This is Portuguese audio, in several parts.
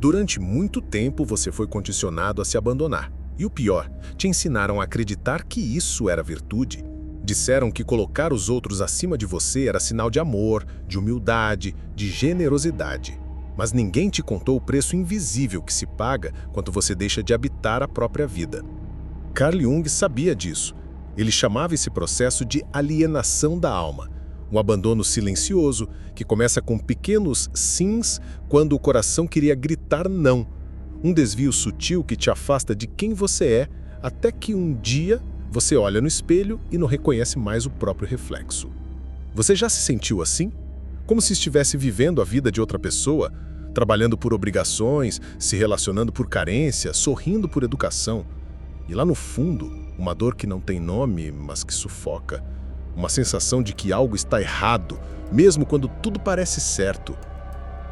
Durante muito tempo você foi condicionado a se abandonar. E o pior, te ensinaram a acreditar que isso era virtude. Disseram que colocar os outros acima de você era sinal de amor, de humildade, de generosidade. Mas ninguém te contou o preço invisível que se paga quando você deixa de habitar a própria vida. Carl Jung sabia disso. Ele chamava esse processo de alienação da alma. Um abandono silencioso que começa com pequenos sims quando o coração queria gritar não. Um desvio sutil que te afasta de quem você é, até que um dia você olha no espelho e não reconhece mais o próprio reflexo. Você já se sentiu assim? Como se estivesse vivendo a vida de outra pessoa, trabalhando por obrigações, se relacionando por carência, sorrindo por educação. E lá no fundo, uma dor que não tem nome, mas que sufoca. Uma sensação de que algo está errado, mesmo quando tudo parece certo.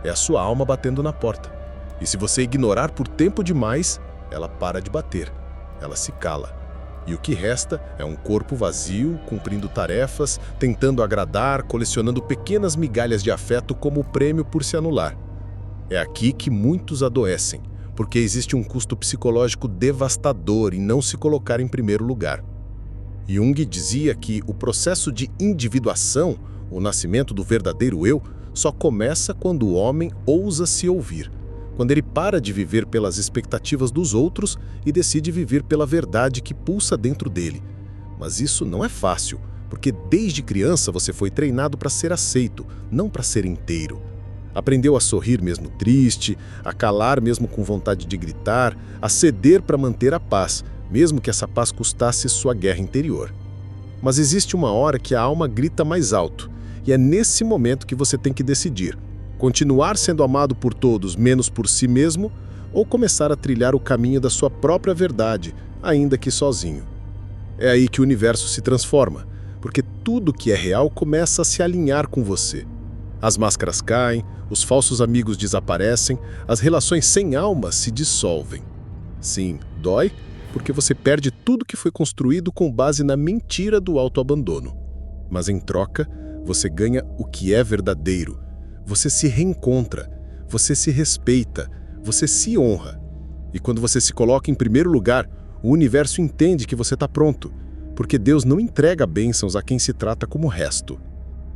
É a sua alma batendo na porta. E se você ignorar por tempo demais, ela para de bater. Ela se cala. E o que resta é um corpo vazio, cumprindo tarefas, tentando agradar, colecionando pequenas migalhas de afeto como prêmio por se anular. É aqui que muitos adoecem, porque existe um custo psicológico devastador em não se colocar em primeiro lugar. Jung dizia que o processo de individuação, o nascimento do verdadeiro eu, só começa quando o homem ousa se ouvir, quando ele para de viver pelas expectativas dos outros e decide viver pela verdade que pulsa dentro dele. Mas isso não é fácil, porque desde criança você foi treinado para ser aceito, não para ser inteiro. Aprendeu a sorrir mesmo triste, a calar mesmo com vontade de gritar, a ceder para manter a paz, mesmo que essa paz custasse sua guerra interior. Mas existe uma hora que a alma grita mais alto, e é nesse momento que você tem que decidir: continuar sendo amado por todos menos por si mesmo, ou começar a trilhar o caminho da sua própria verdade, ainda que sozinho. É aí que o universo se transforma, porque tudo que é real começa a se alinhar com você. As máscaras caem, os falsos amigos desaparecem, as relações sem alma se dissolvem. Sim, dói, porque você perde tudo que foi construído com base na mentira do autoabandono. Mas em troca, você ganha o que é verdadeiro. Você se reencontra, você se respeita, você se honra. E quando você se coloca em primeiro lugar, o universo entende que você está pronto, porque Deus não entrega bênçãos a quem se trata como resto.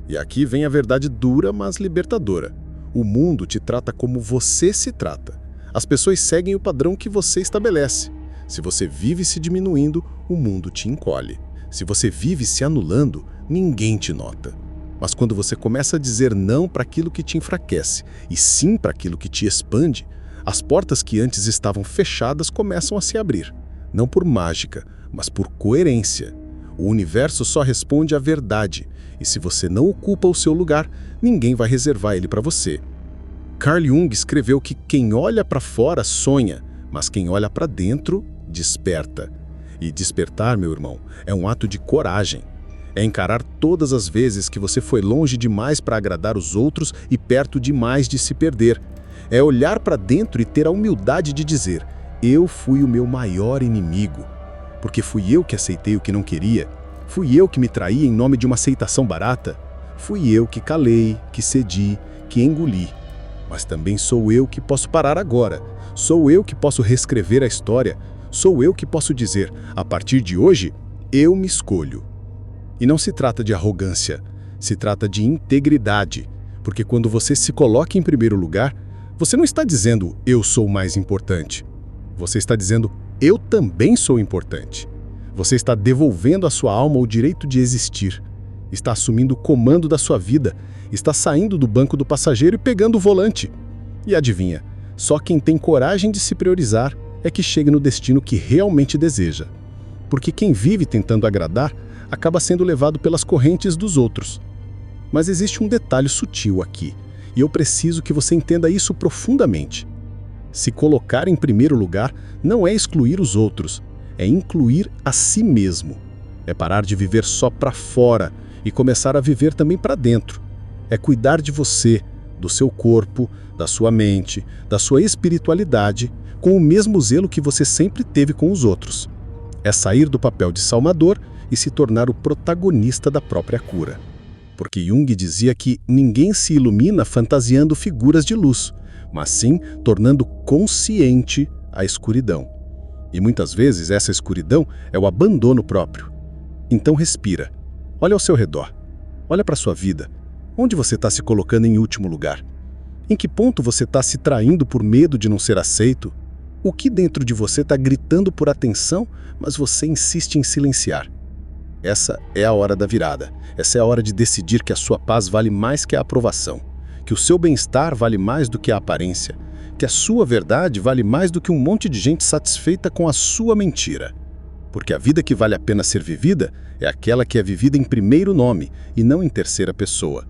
E aqui vem a verdade dura, mas libertadora. O mundo te trata como você se trata. As pessoas seguem o padrão que você estabelece. Se você vive se diminuindo, o mundo te encolhe. Se você vive se anulando, ninguém te nota. Mas quando você começa a dizer não para aquilo que te enfraquece e sim para aquilo que te expande, as portas que antes estavam fechadas começam a se abrir. Não por mágica, mas por coerência. O universo só responde à verdade, e se você não ocupa o seu lugar, ninguém vai reservar ele para você. Carl Jung escreveu que quem olha para fora sonha, mas quem olha para dentro desperta. E despertar, meu irmão, é um ato de coragem. É encarar todas as vezes que você foi longe demais para agradar os outros e perto demais de se perder. É olhar para dentro e ter a humildade de dizer: eu fui o meu maior inimigo, porque fui eu que aceitei o que não queria, fui eu que me traí em nome de uma aceitação barata, fui eu que calei, que cedi, que engoli. Mas também sou eu que posso parar agora, sou eu que posso reescrever a história, sou eu que posso dizer: a partir de hoje, eu me escolho. E não se trata de arrogância, se trata de integridade, porque quando você se coloca em primeiro lugar, você não está dizendo eu sou mais importante. Você está dizendo eu também sou importante. Você está devolvendo à sua alma o direito de existir. Está assumindo o comando da sua vida, está saindo do banco do passageiro e pegando o volante. E adivinha, só quem tem coragem de se priorizar é que chega no destino que realmente deseja. Porque quem vive tentando agradar acaba sendo levado pelas correntes dos outros. Mas existe um detalhe sutil aqui, e eu preciso que você entenda isso profundamente. Se colocar em primeiro lugar não é excluir os outros, é incluir a si mesmo. É parar de viver só para fora e começar a viver também para dentro. É cuidar de você, do seu corpo, da sua mente, da sua espiritualidade, com o mesmo zelo que você sempre teve com os outros. É sair do papel de salvador e se tornar o protagonista da própria cura. Porque Jung dizia que ninguém se ilumina fantasiando figuras de luz, mas sim tornando consciente a escuridão. E muitas vezes essa escuridão é o abandono próprio. Então respira, olha ao seu redor, olha para a sua vida. Onde você está se colocando em último lugar? Em que ponto você está se traindo por medo de não ser aceito? O que dentro de você está gritando por atenção, mas você insiste em silenciar? Essa é a hora da virada. Essa é a hora de decidir que a sua paz vale mais que a aprovação, que o seu bem-estar vale mais do que a aparência, que a sua verdade vale mais do que um monte de gente satisfeita com a sua mentira. Porque a vida que vale a pena ser vivida é aquela que é vivida em primeiro nome e não em terceira pessoa.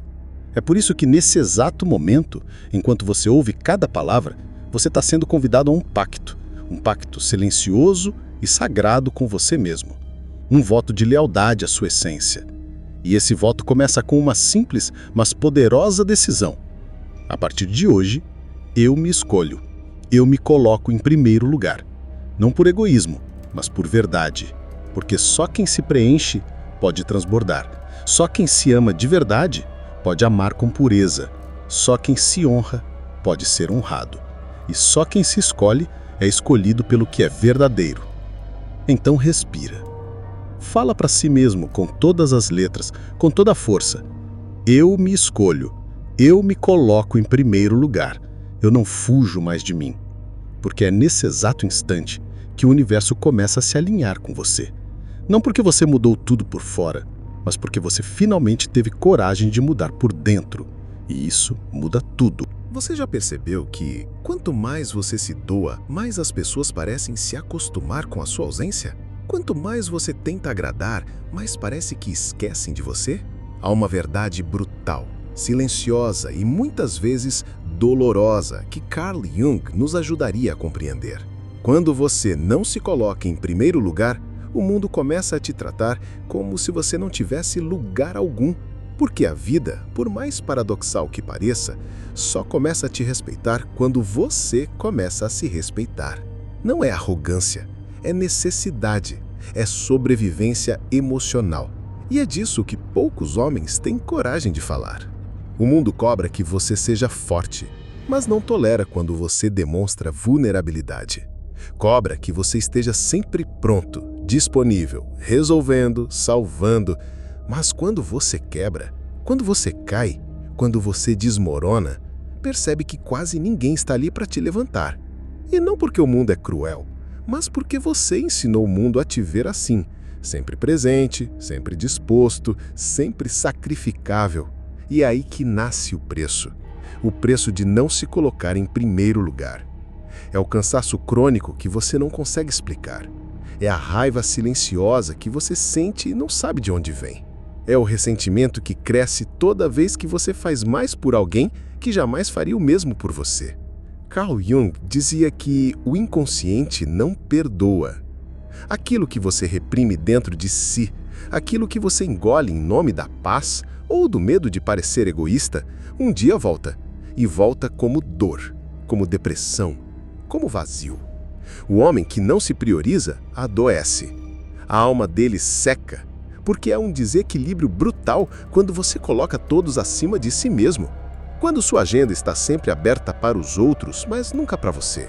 É por isso que nesse exato momento, enquanto você ouve cada palavra, você está sendo convidado a um pacto silencioso e sagrado com você mesmo. Um voto de lealdade à sua essência. E esse voto começa com uma simples, mas poderosa decisão. A partir de hoje, eu me escolho. Eu me coloco em primeiro lugar. Não por egoísmo, mas por verdade. Porque só quem se preenche pode transbordar. Só quem se ama de verdade pode amar com pureza. Só quem se honra pode ser honrado. E só quem se escolhe é escolhido pelo que é verdadeiro. Então respira. Fala para si mesmo com todas as letras, com toda a força. Eu me escolho. Eu me coloco em primeiro lugar. Eu não fujo mais de mim. Porque é nesse exato instante que o universo começa a se alinhar com você. Não porque você mudou tudo por fora, mas porque você finalmente teve coragem de mudar por dentro. E isso muda tudo. Você já percebeu que, quanto mais você se doa, mais as pessoas parecem se acostumar com a sua ausência? Quanto mais você tenta agradar, mais parece que esquecem de você? Há uma verdade brutal, silenciosa e muitas vezes dolorosa que Carl Jung nos ajudaria a compreender. Quando você não se coloca em primeiro lugar, o mundo começa a te tratar como se você não tivesse lugar algum. Porque a vida, por mais paradoxal que pareça, só começa a te respeitar quando você começa a se respeitar. Não é arrogância, é necessidade, é sobrevivência emocional. E é disso que poucos homens têm coragem de falar. O mundo cobra que você seja forte, mas não tolera quando você demonstra vulnerabilidade. Cobra que você esteja sempre pronto, disponível, resolvendo, salvando. Mas quando você quebra, quando você cai, quando você desmorona, percebe que quase ninguém está ali para te levantar. E não porque o mundo é cruel, mas porque você ensinou o mundo a te ver assim, sempre presente, sempre disposto, sempre sacrificável. E é aí que nasce o preço de não se colocar em primeiro lugar. É o cansaço crônico que você não consegue explicar. É a raiva silenciosa que você sente e não sabe de onde vem. É o ressentimento que cresce toda vez que você faz mais por alguém que jamais faria o mesmo por você. Carl Jung dizia que o inconsciente não perdoa. Aquilo que você reprime dentro de si, aquilo que você engole em nome da paz ou do medo de parecer egoísta, um dia volta. E volta como dor, como depressão, como vazio. O homem que não se prioriza adoece. A alma dele seca, porque é um desequilíbrio brutal quando você coloca todos acima de si mesmo. Quando sua agenda está sempre aberta para os outros, mas nunca para você.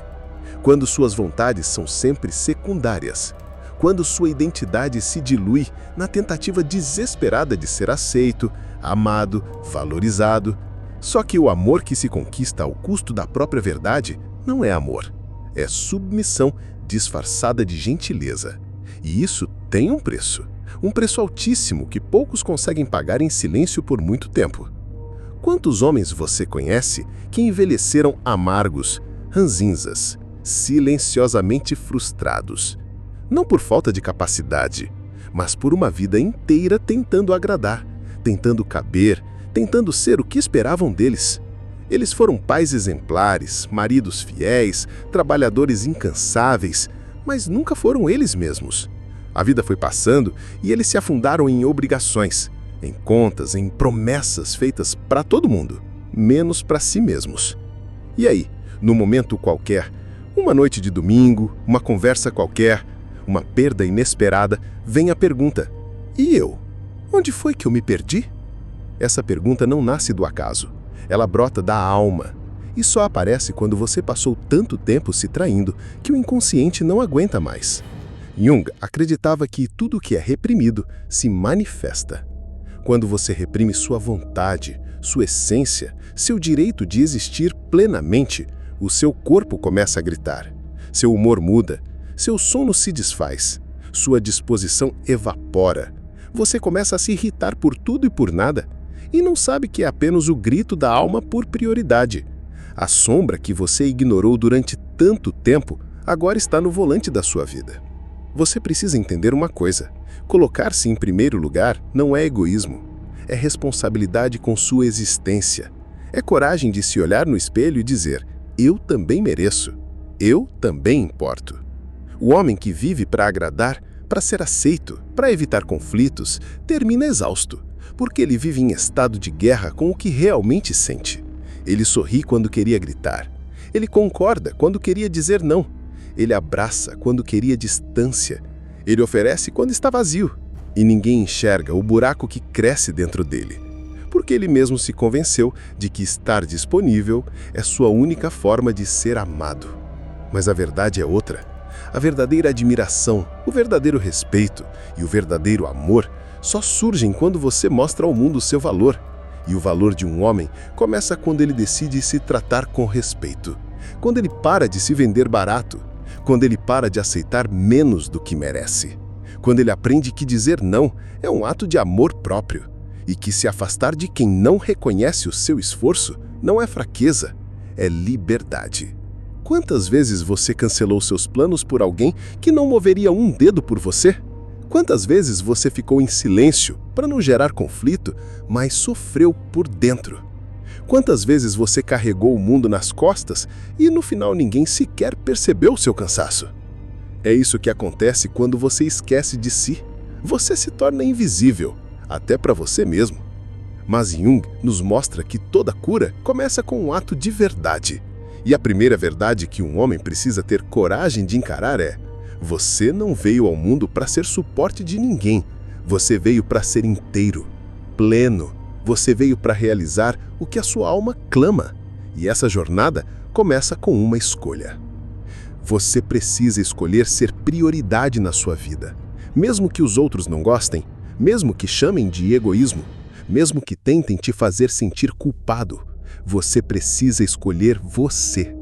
Quando suas vontades são sempre secundárias. Quando sua identidade se dilui na tentativa desesperada de ser aceito, amado, valorizado. Só que o amor que se conquista ao custo da própria verdade não é amor. É submissão disfarçada de gentileza. E isso tem um preço altíssimo que poucos conseguem pagar em silêncio por muito tempo. Quantos homens você conhece que envelheceram amargos, ranzinzas, silenciosamente frustrados? Não por falta de capacidade, mas por uma vida inteira tentando agradar, tentando caber, tentando ser o que esperavam deles. Eles foram pais exemplares, maridos fiéis, trabalhadores incansáveis, mas nunca foram eles mesmos. A vida foi passando e eles se afundaram em obrigações, em contas, em promessas feitas para todo mundo, menos para si mesmos. E aí, num momento qualquer, uma noite de domingo, uma conversa qualquer, uma perda inesperada, vem a pergunta: e eu? Onde foi que eu me perdi? Essa pergunta não nasce do acaso. Ela brota da alma. e só aparece quando você passou tanto tempo se traindo que o inconsciente não aguenta mais. Jung acreditava que tudo que é reprimido se manifesta. Quando você reprime sua vontade, sua essência, seu direito de existir plenamente, o seu corpo começa a gritar. Seu humor muda, seu sono se desfaz, sua disposição evapora. Você começa a se irritar por tudo e por nada, e não sabe que é apenas o grito da alma por prioridade. A sombra que você ignorou durante tanto tempo agora está no volante da sua vida. Você precisa entender uma coisa: colocar-se em primeiro lugar não é egoísmo, é responsabilidade com sua existência. É coragem de se olhar no espelho e dizer: eu também mereço, eu também importo. O homem que vive para agradar, para ser aceito, para evitar conflitos, termina exausto, porque ele vive em estado de guerra com o que realmente sente. Ele sorri quando queria gritar. Ele concorda quando queria dizer não. Ele abraça quando queria distância. Ele oferece quando está vazio. E ninguém enxerga o buraco que cresce dentro dele, porque ele mesmo se convenceu de que estar disponível é sua única forma de ser amado. Mas a verdade é outra. A verdadeira admiração, o verdadeiro respeito e o verdadeiro amor só surgem quando você mostra ao mundo o seu valor. E o valor de um homem começa quando ele decide se tratar com respeito, quando ele para de se vender barato, quando ele para de aceitar menos do que merece, quando ele aprende que dizer não é um ato de amor próprio e que se afastar de quem não reconhece o seu esforço não é fraqueza, é liberdade. Quantas vezes você cancelou seus planos por alguém que não moveria um dedo por você? Quantas vezes você ficou em silêncio para não gerar conflito, mas sofreu por dentro? Quantas vezes você carregou o mundo nas costas e no final ninguém sequer percebeu o seu cansaço? É isso que acontece quando você esquece de si. Você se torna invisível, até para você mesmo. Mas Jung nos mostra que toda cura começa com um ato de verdade. E a primeira verdade que um homem precisa ter coragem de encarar é: você não veio ao mundo para ser suporte de ninguém. Você veio para ser inteiro, pleno. Você veio para realizar o que a sua alma clama. E essa jornada começa com uma escolha. Você precisa escolher ser prioridade na sua vida. Mesmo que os outros não gostem, mesmo que chamem de egoísmo, mesmo que tentem te fazer sentir culpado, você precisa escolher você.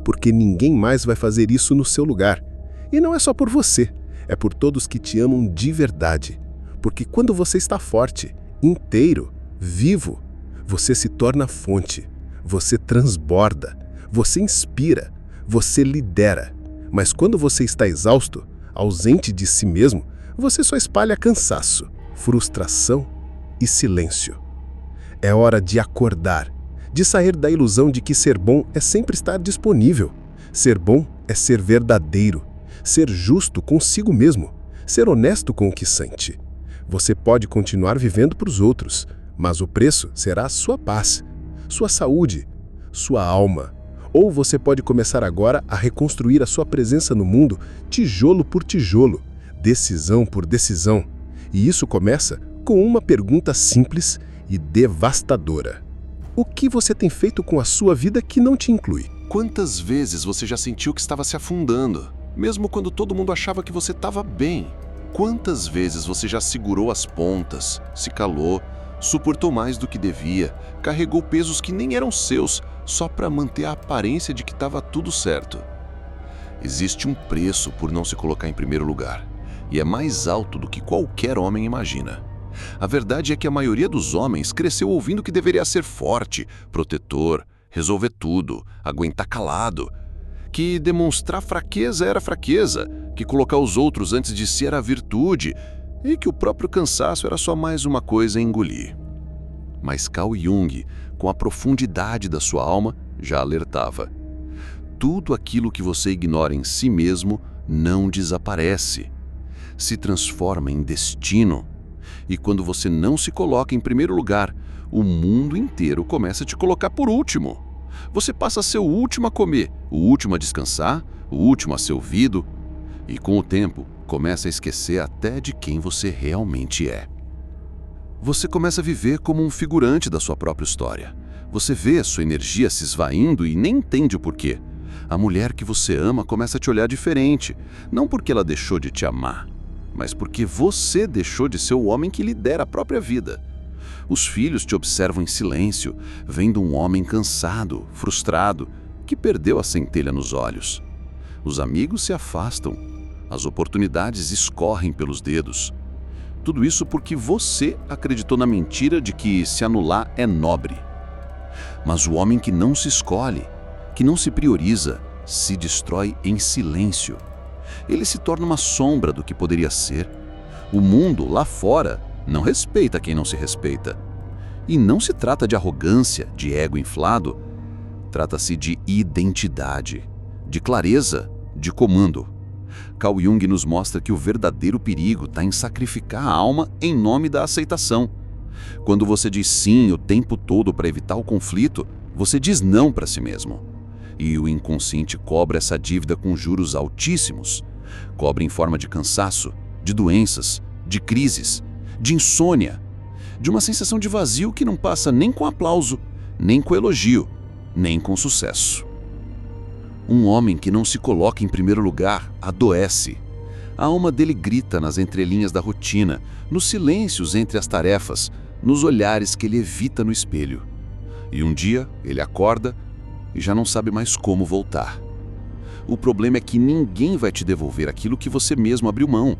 Porque ninguém mais vai fazer isso no seu lugar. E não é só por você, é por todos que te amam de verdade. Porque quando você está forte, inteiro, vivo, você se torna fonte, você transborda, você inspira, você lidera. Mas quando você está exausto, ausente de si mesmo, você só espalha cansaço, frustração e silêncio. É hora de acordar, de sair da ilusão de que ser bom é sempre estar disponível. Ser bom é ser verdadeiro, ser justo consigo mesmo, ser honesto com o que sente. Você pode continuar vivendo para os outros, mas o preço será a sua paz, sua saúde, sua alma. Ou você pode começar agora a reconstruir a sua presença no mundo tijolo por tijolo, decisão por decisão. E isso começa com uma pergunta simples e devastadora. O que você tem feito com a sua vida que não te inclui? Quantas vezes você já sentiu que estava se afundando, mesmo quando todo mundo achava que você estava bem? Quantas vezes você já segurou as pontas, se calou, suportou mais do que devia, carregou pesos que nem eram seus, só para manter a aparência de que estava tudo certo? Existe um preço por não se colocar em primeiro lugar, e é mais alto do que qualquer homem imagina. A verdade é que a maioria dos homens cresceu ouvindo que deveria ser forte, protetor, resolver tudo, aguentar calado, que demonstrar fraqueza era fraqueza, que colocar os outros antes de si era virtude, e que o próprio cansaço era só mais uma coisa a engolir. Mas Carl Jung, com a profundidade da sua alma, já alertava: tudo aquilo que você ignora em si mesmo não desaparece, se transforma em destino. E quando você não se coloca em primeiro lugar, o mundo inteiro começa a te colocar por último. Você passa a ser o último a comer, o último a descansar, o último a ser ouvido. E com o tempo, começa a esquecer até de quem você realmente é. Você começa a viver como um figurante da sua própria história. Você vê a sua energia se esvaindo e nem entende o porquê. A mulher que você ama começa a te olhar diferente, não porque ela deixou de te amar, mas porque você deixou de ser o homem que lidera a própria vida. Os filhos te observam em silêncio, vendo um homem cansado, frustrado, que perdeu a centelha nos olhos. Os amigos se afastam, as oportunidades escorrem pelos dedos. Tudo isso porque você acreditou na mentira de que se anular é nobre. Mas o homem que não se escolhe, que não se prioriza, se destrói em silêncio. Ele se torna uma sombra do que poderia ser. O mundo, lá fora, não respeita quem não se respeita. E não se trata de arrogância, de ego inflado. Trata-se de identidade, de clareza, de comando. Carl Jung nos mostra que o verdadeiro perigo está em sacrificar a alma em nome da aceitação. Quando você diz sim o tempo todo para evitar o conflito, você diz não para si mesmo. E o inconsciente cobra essa dívida com juros altíssimos. Cobra em forma de cansaço, de doenças, de crises, de insônia, de uma sensação de vazio que não passa nem com aplauso, nem com elogio, nem com sucesso. Um homem que não se coloca em primeiro lugar adoece. A alma dele grita nas entrelinhas da rotina, nos silêncios entre as tarefas, nos olhares que ele evita no espelho. E um dia ele acorda e já não sabe mais como voltar. O problema é que ninguém vai te devolver aquilo que você mesmo abriu mão.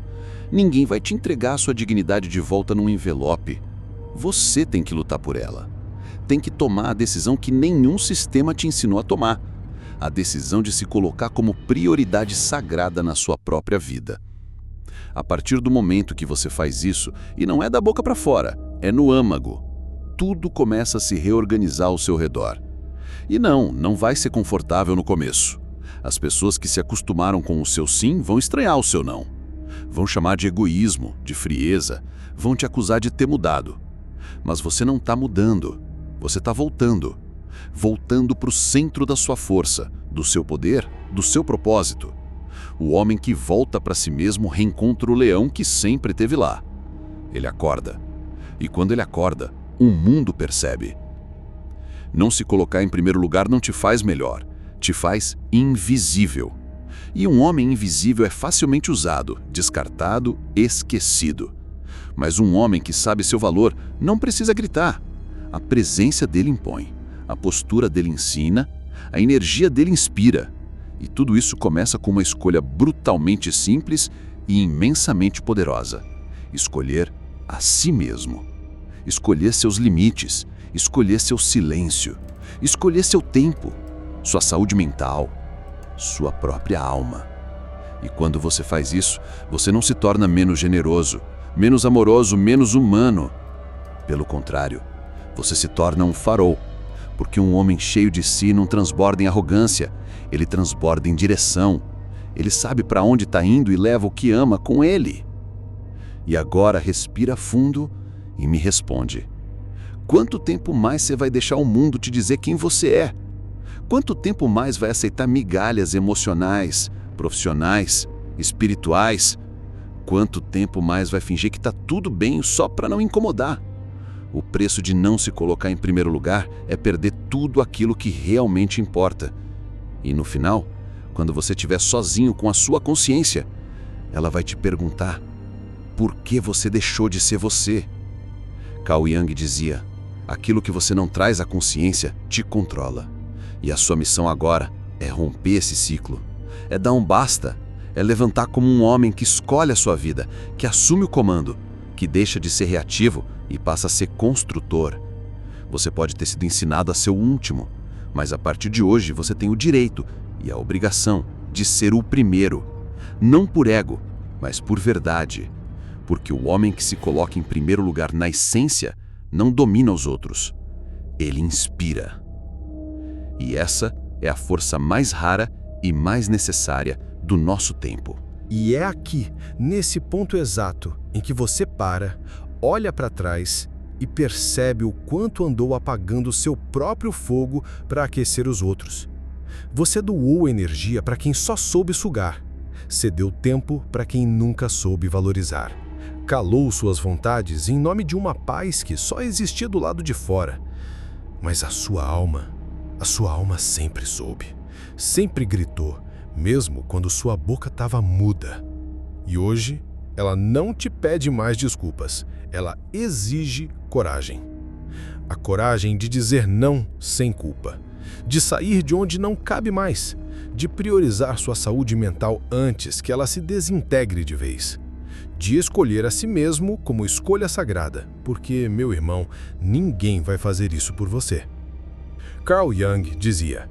Ninguém vai te entregar a sua dignidade de volta num envelope. Você tem que lutar por ela. Tem que tomar a decisão que nenhum sistema te ensinou a tomar. A decisão de se colocar como prioridade sagrada na sua própria vida. A partir do momento que você faz isso, e não é da boca para fora, é no âmago, tudo começa a se reorganizar ao seu redor. E não vai ser confortável no começo. As pessoas que se acostumaram com o seu sim vão estranhar o seu não. Vão chamar de egoísmo, de frieza, vão te acusar de ter mudado. Mas você não está mudando, você está voltando. Voltando para o centro da sua força, do seu poder, do seu propósito. O homem que volta para si mesmo reencontra o leão que sempre esteve lá. Ele acorda. E quando ele acorda, o mundo percebe. Não se colocar em primeiro lugar não te faz melhor, te faz invisível. E um homem invisível é facilmente usado, descartado, esquecido. Mas um homem que sabe seu valor não precisa gritar. A presença dele impõe. A postura dele ensina, a energia dele inspira. E tudo isso começa com uma escolha brutalmente simples e imensamente poderosa. Escolher a si mesmo. Escolher seus limites, escolher seu silêncio, escolher seu tempo, sua saúde mental, sua própria alma. E quando você faz isso, você não se torna menos generoso, menos amoroso, menos humano. Pelo contrário, você se torna um farol. Porque um homem cheio de si não transborda em arrogância, ele transborda em direção. Ele sabe para onde está indo e leva o que ama com ele. E agora respira fundo e me responde. Quanto tempo mais você vai deixar o mundo te dizer quem você é? Quanto tempo mais vai aceitar migalhas emocionais, profissionais, espirituais? Quanto tempo mais vai fingir que está tudo bem só para não incomodar? O preço de não se colocar em primeiro lugar é perder tudo aquilo que realmente importa. E no final, quando você estiver sozinho com a sua consciência, ela vai te perguntar: por que você deixou de ser você? Carl Jung dizia: aquilo que você não traz à consciência te controla. E a sua missão agora é romper esse ciclo. É dar um basta. É levantar como um homem que escolhe a sua vida, que assume o comando, que deixa de ser reativo e passa a ser construtor. Você pode ter sido ensinado a ser o último, mas a partir de hoje você tem o direito e a obrigação de ser o primeiro. Não por ego, mas por verdade. Porque o homem que se coloca em primeiro lugar na essência não domina os outros. Ele inspira. E essa é a força mais rara e mais necessária do nosso tempo. E é aqui, nesse ponto exato, em que você para, olha para trás e percebe o quanto andou apagando seu próprio fogo para aquecer os outros. Você doou energia para quem só soube sugar, cedeu tempo para quem nunca soube valorizar, calou suas vontades em nome de uma paz que só existia do lado de fora. Mas a sua alma sempre soube, sempre gritou, mesmo quando sua boca estava muda. E hoje, ela não te pede mais desculpas, ela exige coragem. A coragem de dizer não sem culpa, de sair de onde não cabe mais, de priorizar sua saúde mental antes que ela se desintegre de vez, de escolher a si mesmo como escolha sagrada, porque, meu irmão, ninguém vai fazer isso por você. Carl Jung dizia: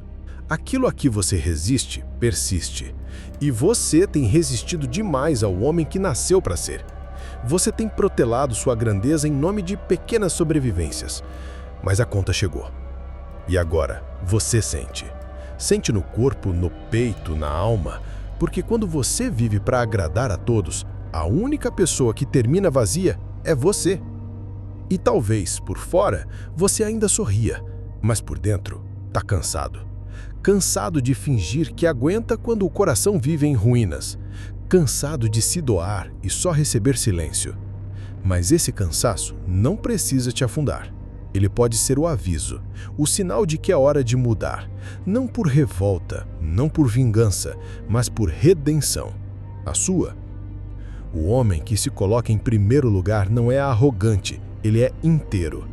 aquilo a que você resiste, persiste. E você tem resistido demais ao homem que nasceu para ser. Você tem protelado sua grandeza em nome de pequenas sobrevivências. Mas a conta chegou. E agora, você sente. Sente no corpo, no peito, na alma, porque quando você vive para agradar a todos, a única pessoa que termina vazia é você. E talvez, por fora, você ainda sorria, mas por dentro, tá cansado. Cansado de fingir que aguenta quando o coração vive em ruínas. Cansado de se doar e só receber silêncio. Mas esse cansaço não precisa te afundar. Ele pode ser o aviso, o sinal de que é hora de mudar. Não por revolta, não por vingança, mas por redenção. A sua. O homem que se coloca em primeiro lugar não é arrogante, ele é inteiro.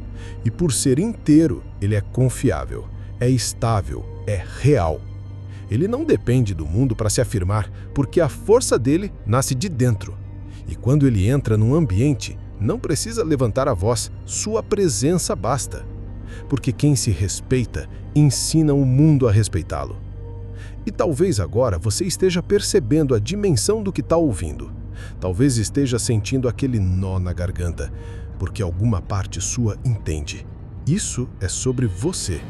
E por ser inteiro, ele é confiável, é estável, é real. Ele não depende do mundo para se afirmar, porque a força dele nasce de dentro. E quando ele entra num ambiente, não precisa levantar a voz, sua presença basta. Porque quem se respeita, ensina o mundo a respeitá-lo. E talvez agora você esteja percebendo a dimensão do que está ouvindo. Talvez esteja sentindo aquele nó na garganta, porque alguma parte sua entende. Isso é sobre você.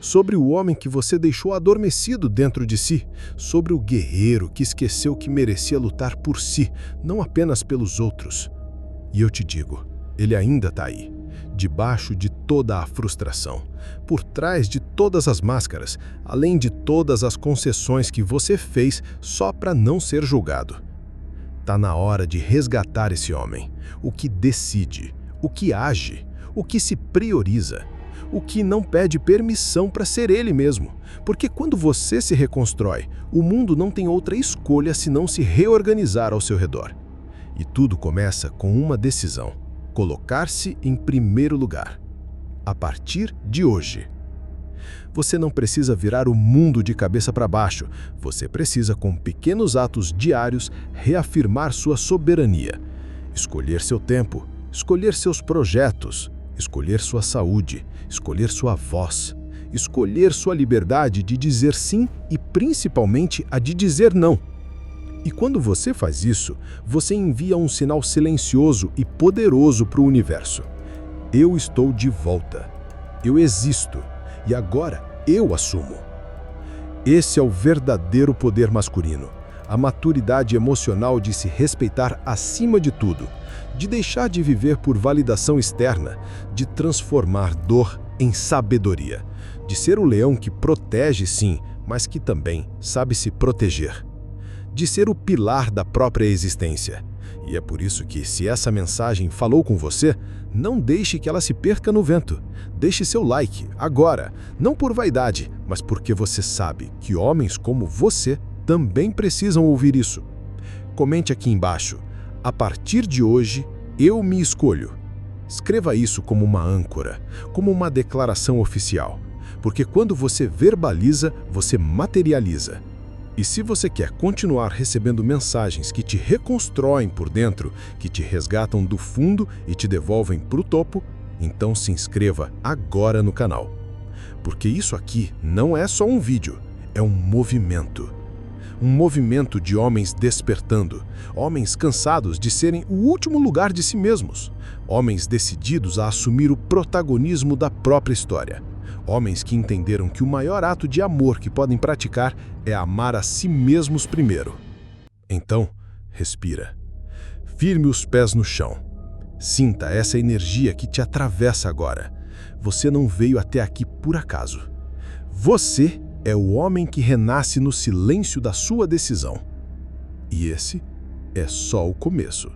Sobre o homem que você deixou adormecido dentro de si, sobre o guerreiro que esqueceu que merecia lutar por si, não apenas pelos outros. E eu te digo, ele ainda está aí, debaixo de toda a frustração, por trás de todas as máscaras, além de todas as concessões que você fez só para não ser julgado. Tá na hora de resgatar esse homem, o que decide, o que age, o que se prioriza, o que não pede permissão para ser ele mesmo. Porque quando você se reconstrói, o mundo não tem outra escolha senão se reorganizar ao seu redor. E tudo começa com uma decisão: colocar-se em primeiro lugar. A partir de hoje. Você não precisa virar o mundo de cabeça para baixo. Você precisa, com pequenos atos diários, reafirmar sua soberania. Escolher seu tempo, escolher seus projetos, escolher sua saúde, escolher sua voz, escolher sua liberdade de dizer sim e principalmente a de dizer não. E quando você faz isso, você envia um sinal silencioso e poderoso para o universo. Eu estou de volta. Eu existo. E agora eu assumo. Esse é o verdadeiro poder masculino. A maturidade emocional de se respeitar acima de tudo, de deixar de viver por validação externa, de transformar dor em sabedoria, de ser o leão que protege sim, mas que também sabe se proteger, de ser o pilar da própria existência. E é por isso que, se essa mensagem falou com você, não deixe que ela se perca no vento. Deixe seu like agora, não por vaidade, mas porque você sabe que homens como você também precisam ouvir isso. Comente aqui embaixo: a partir de hoje, eu me escolho. Escreva isso como uma âncora, como uma declaração oficial. Porque quando você verbaliza, você materializa. E se você quer continuar recebendo mensagens que te reconstroem por dentro, que te resgatam do fundo e te devolvem para o topo, então se inscreva agora no canal. Porque isso aqui não é só um vídeo, é um movimento. Um movimento de homens despertando, homens cansados de serem o último lugar de si mesmos, homens decididos a assumir o protagonismo da própria história. Homens que entenderam que o maior ato de amor que podem praticar é amar a si mesmos primeiro. Então, respira. Firme os pés no chão. Sinta essa energia que te atravessa agora. Você não veio até aqui por acaso. Você é o homem que renasce no silêncio da sua decisão. E esse é só o começo.